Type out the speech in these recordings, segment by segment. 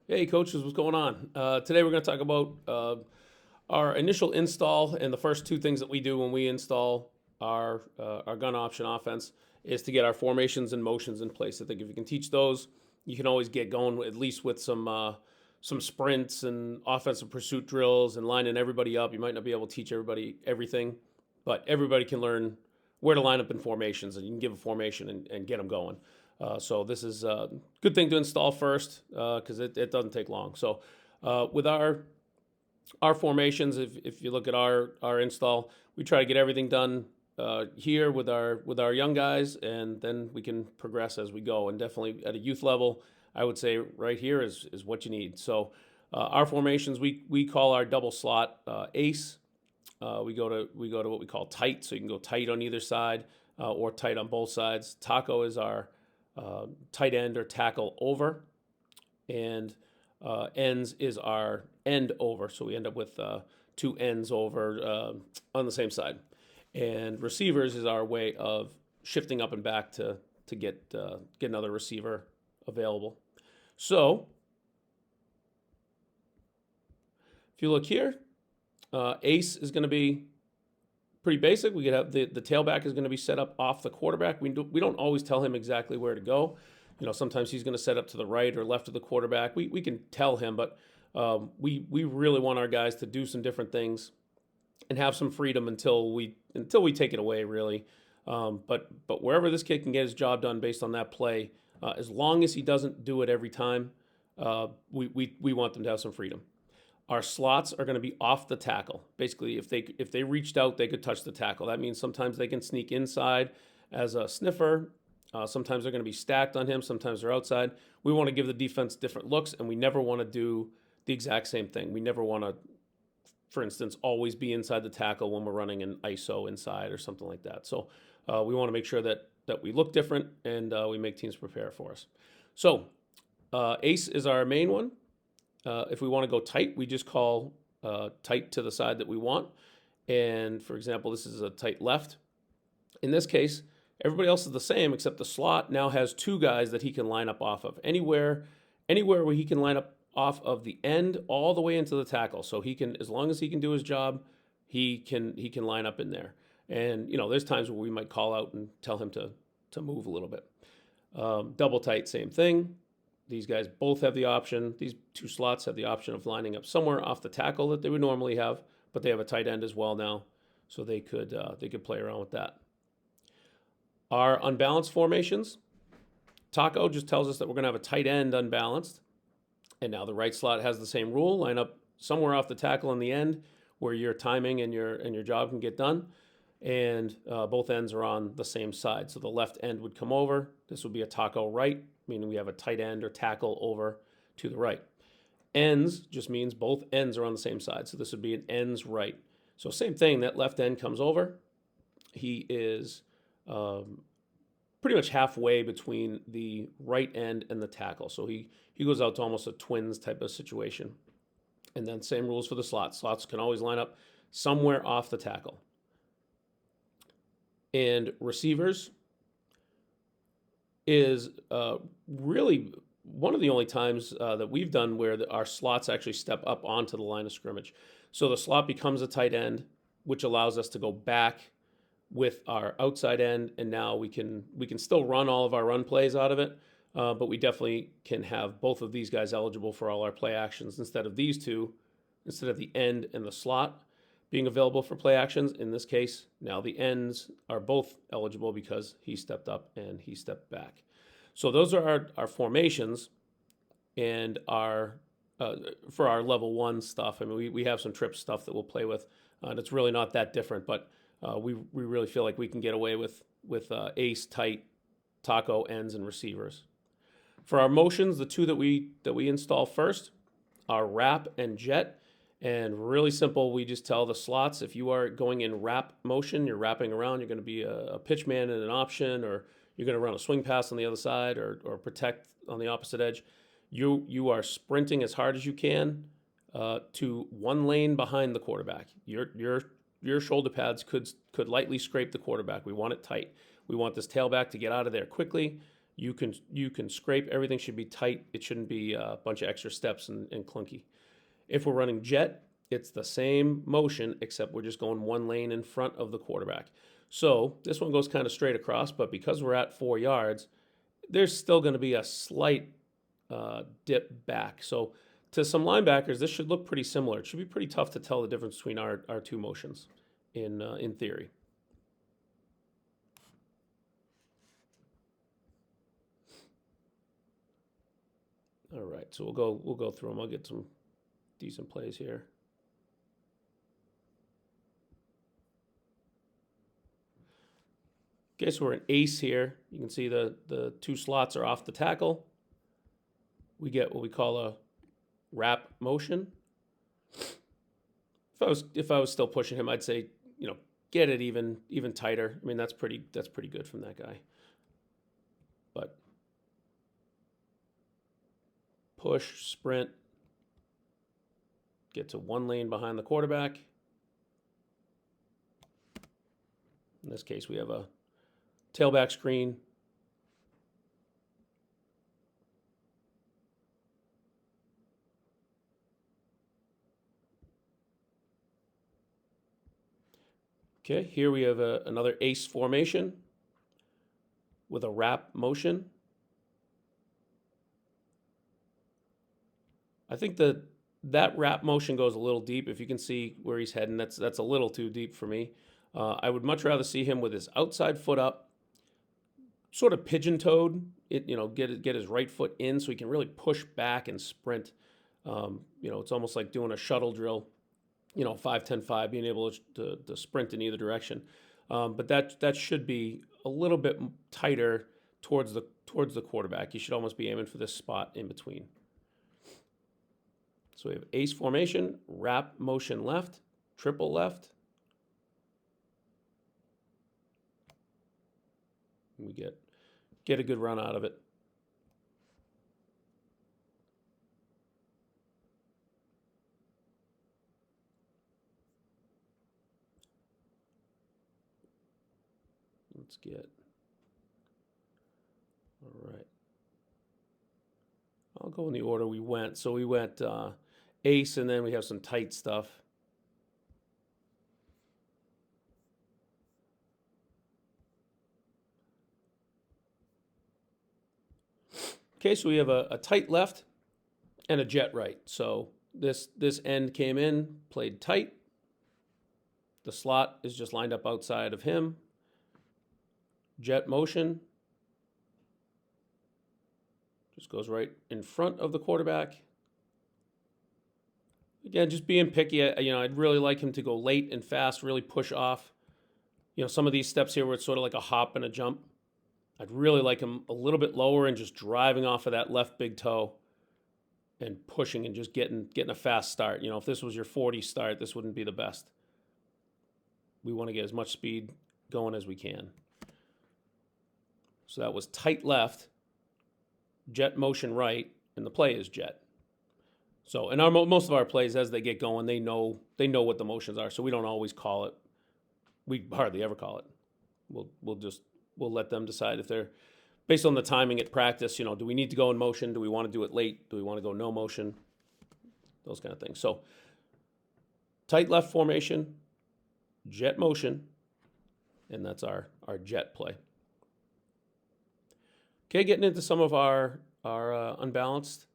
Hey, coaches, what's going on? Today we're going to talk about our initial install, and the first two things that we do when we install our gun option offense is to get our formations and motions in place. I think if you can teach those, you can always get going at least with some sprints and offensive pursuit drills and lining everybody up. You might not be able to teach everybody everything, but everybody can learn where to line up in formations, and you can give a formation and get them going. So this is a good thing to install first because it doesn't take long. So with our formations, if you look at our install, we try to get everything done here with our young guys, and then we can progress as we go. And definitely at a youth level, I would say right here is what you need. So our formations, we call our double slot ace. We go to what we call tight, so you can go tight on either side or tight on both sides. Taco is our tight end or tackle over, and ends is our end over. So we end up with two ends over on the same side. And receivers is our way of shifting up and back to get another receiver available. So if you look here, ace is going to be pretty basic. We could have the tailback is going to be set up off the quarterback. We don't always tell him exactly where to go. Sometimes he's going to set up to the right or left of the quarterback. We can tell him, but we really want our guys to do some different things and have some freedom until we take it away, really. But wherever this kid can get his job done based on that play, as long as he doesn't do it every time, we want them to have some freedom. Our slots are going to be off the tackle. Basically, if they reached out, they could touch the tackle. That means sometimes they can sneak inside as a sniffer. Sometimes they're going to be stacked on him. Sometimes they're outside. We want to give the defense different looks, and we never want to do the exact same thing. We never want to, for instance, always be inside the tackle when we're running an ISO inside or something like that. So we want to make sure that we look different and we make teams prepare for us. So ace is our main one. If we want to go tight, we just call tight to the side that we want. And for example, this is a tight left. In this case, everybody else is the same except the slot now has two guys that he can line up off of. Anywhere where he can line up off of the end all the way into the tackle. So he can, as long as he can do his job, he can line up in there. And there's times where we might call out and tell him to move a little bit. Double tight, same thing. These guys both have the option. These two slots have the option of lining up somewhere off the tackle that they would normally have, but they have a tight end as well now, so they could play around with that. Our unbalanced formations, Taco just tells us that we're going to have a tight end unbalanced, and now the right slot has the same rule: line up somewhere off the tackle in the end where your timing and your job can get done, and both ends are on the same side. So the left end would come over. This would be a Taco right, meaning we have a tight end or tackle over to the right. Ends just means both ends are on the same side. So this would be an ends right. So same thing, that left end comes over. He is pretty much halfway between the right end and the tackle. So he goes out to almost a twins type of situation. And then same rules for the slots. Slots can always line up somewhere off the tackle. And receivers is really one of the only times that we've done where our slots actually step up onto the line of scrimmage. So the slot becomes a tight end, which allows us to go back with our outside end, and now we can still run all of our run plays out of it, but we definitely can have both of these guys eligible for all our play actions instead of these two, instead of the end and the slot being available for play actions. In this case, now the ends are both eligible because he stepped up and he stepped back. So those are our formations and our for our level one stuff. I mean, we have some trip stuff that we'll play with, and it's really not that different, but we really feel like we can get away with ace, tight, taco, ends, and receivers. For our motions, the two that we install first are wrap and jet. And really simple, we just tell the slots, if you are going in wrap motion, you're wrapping around, you're going to be a pitch man in an option, or you're going to run a swing pass on the other side, or protect on the opposite edge. You are sprinting as hard as you can to one lane behind the quarterback. Your shoulder pads could lightly scrape the quarterback. We want it tight. We want this tailback to get out of there quickly, You can scrape. Everything should be tight. It shouldn't be a bunch of extra steps and clunky. If we're running jet, it's the same motion, except we're just going one lane in front of the quarterback. So this one goes kind of straight across, but because we're at 4 yards, there's still going to be a slight dip back. So to some linebackers, this should look pretty similar. It should be pretty tough to tell the difference between our two motions in theory. All right, so we'll go through them. I'll get some decent plays here. Okay, so we're an ace here. You can see the 2 slots are off the tackle. We get what we call a wrap motion. If I was still pushing him, I'd say, get it even tighter. I mean, that's pretty good from that guy. But push, sprint, get to one lane behind the quarterback. In this case, we have a tailback screen. Okay, here we have another ace formation with a wrap motion. I think that wrap motion goes a little deep. If you can see where he's heading, that's a little too deep for me. I would much rather see him with his outside foot up, sort of pigeon-toed. Get his right foot in so he can really push back and sprint. It's almost like doing a shuttle drill. 5-10-5, being able to sprint in either direction. But that should be a little bit tighter towards the quarterback. You should almost be aiming for this spot in between. So we have ace formation, wrap motion left, triple left. We get a good run out of it. Let's get, all right. I'll go in the order we went. So we went ace, and then we have some tight stuff. Okay, so we have a tight left and a jet right. So this end came in, played tight. The slot is just lined up outside of him. Jet motion. Just goes right in front of the quarterback. Again, just being picky. I'd really like him to go late and fast, really push off. Some of these steps here where it's sort of like a hop and a jump. I'd really like him a little bit lower and just driving off of that left big toe and pushing and just getting a fast start. If this was your 40 start, this wouldn't be the best. We want to get as much speed going as we can. So that was tight left, jet motion right, and the play is jet. So, and most of our plays, as they get going, they know what the motions are. So we don't always call it. We hardly ever call it. We'll let them decide if they're based on the timing at practice. Do we need to go in motion? Do we want to do it late? Do we want to go no motion? Those kind of things. So tight left formation, jet motion, and that's our jet play. Okay, getting into some of our unbalanced.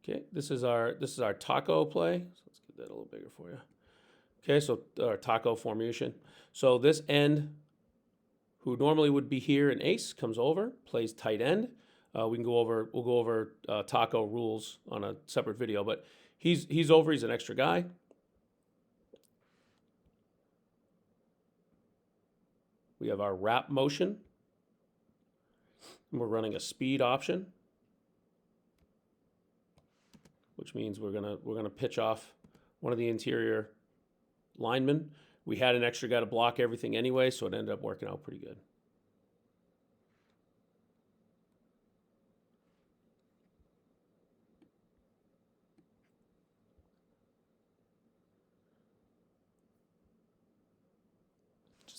Okay, this is our taco play. So let's get that a little bigger for you. Okay, so our taco formation. So this end, who normally would be here in ace, comes over, plays tight end. We'll go over taco rules on a separate video, but he's over. He's an extra guy. We have our wrap motion. And we're running a speed option, which means we're gonna pitch off one of the interior linemen. We had an extra guy to block everything anyway, so it ended up working out pretty good.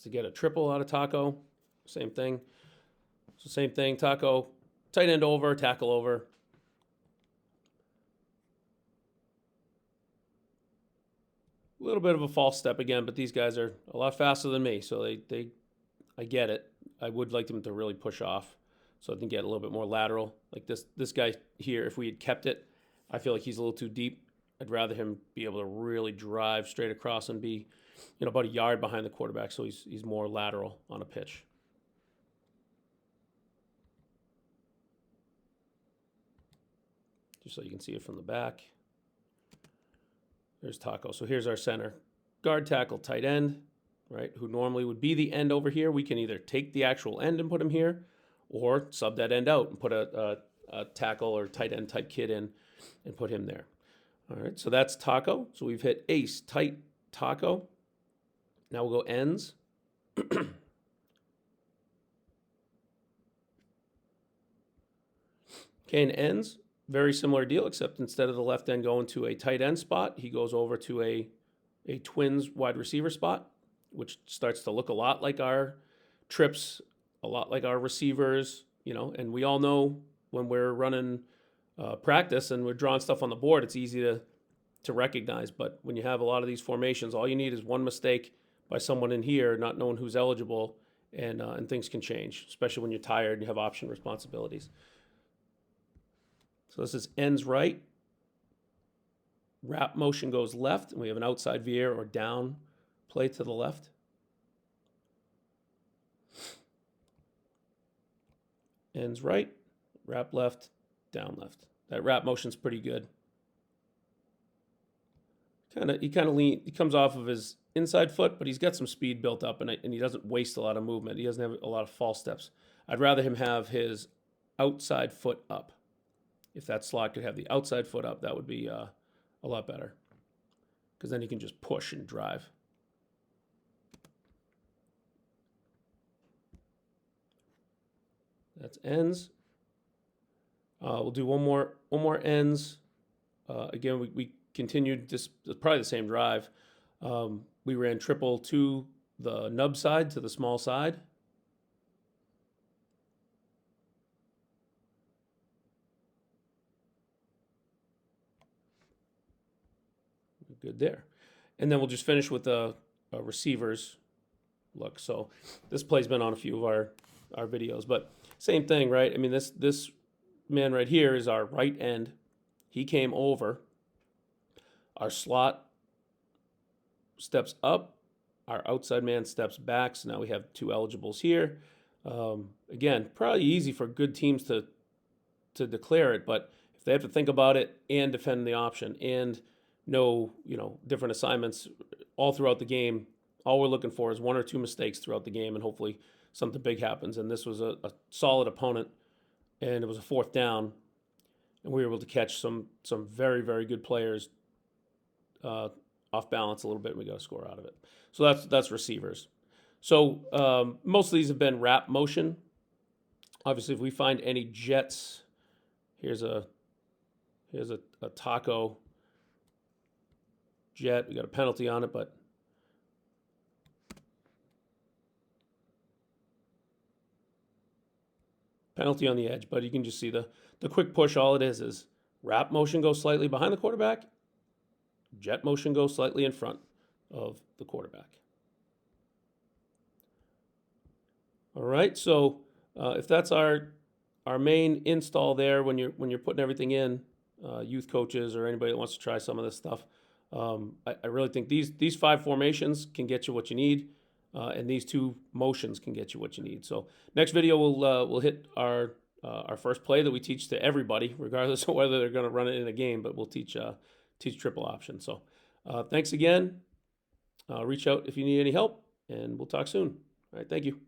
is to get a triple out of Taco. Same thing. So same thing, Taco, tight end over, tackle over. A little bit of a false step again, but these guys are a lot faster than me, so I get it. I would like them to really push off so I can get a little bit more lateral. Like this guy here, if we had kept it, I feel like he's a little too deep. I'd rather him be able to really drive straight across and be, about a yard behind the quarterback, so he's more lateral on a pitch. Just so you can see it from the back. There's Taco. So here's our center. Guard, tackle, tight end, right? Who normally would be the end over here. We can either take the actual end and put him here, or sub that end out and put a tackle or tight end type kid in and put him there. All right, so that's Taco. So we've hit ace, tight, Taco. Now we'll go ends. Okay, and ends, very similar deal, except instead of the left end going to a tight end spot, he goes over to a twins wide receiver spot, which starts to look a lot like our trips, a lot like our receivers, and we all know when we're running practice and we're drawing stuff on the board, it's easy to recognize. But when you have a lot of these formations, all you need is one mistake by someone in here not knowing who's eligible, and things can change, especially when you're tired and you have option responsibilities. So this is ends right. Wrap motion goes left, and we have an outside veer or down play to the left. Ends right, wrap left, down left. That wrap motion's pretty good. He comes off of his inside foot, but he's got some speed built up, and he doesn't waste a lot of movement. He doesn't have a lot of false steps. I'd rather him have his outside foot up. If that slot could have the outside foot up, that would be a lot better, because then he can just push and drive. That's ends. We'll do one more ends. Again, we continued this, probably the same drive. We ran triple to the nub side, to the small side. Good there. And then we'll just finish with the receivers look. So this play's been on a few of our videos, but same thing, right? I mean, this man right here is our right end. He came over. Our slot steps up. Our outside man steps back. So now we have two eligibles here. Again, probably easy for good teams to declare it, but if they have to think about it and defend the option and know, different assignments all throughout the game, all we're looking for is one or two mistakes throughout the game, and hopefully something big happens. And this was a solid opponent, and it was a fourth down, and we were able to catch some very, very good players off balance a little bit, and we got a score out of it. So that's receivers. So most of these have been wrap motion. Obviously, if we find any jets, here's a Taco jet. We got a penalty on it, but penalty on the edge. But you can just see the quick push. All it is wrap motion goes slightly behind the quarterback. Jet motion goes slightly in front of the quarterback. All right, so if that's our main install there, when you're putting everything in, youth coaches or anybody that wants to try some of this stuff, I really think these 5 formations can get you what you need, and these 2 motions can get you what you need. So next video we'll hit our first play that we teach to everybody, regardless of whether they're going to run it in a game. But we'll teach triple option. So thanks again. Reach out if you need any help, and we'll talk soon. All right, thank you.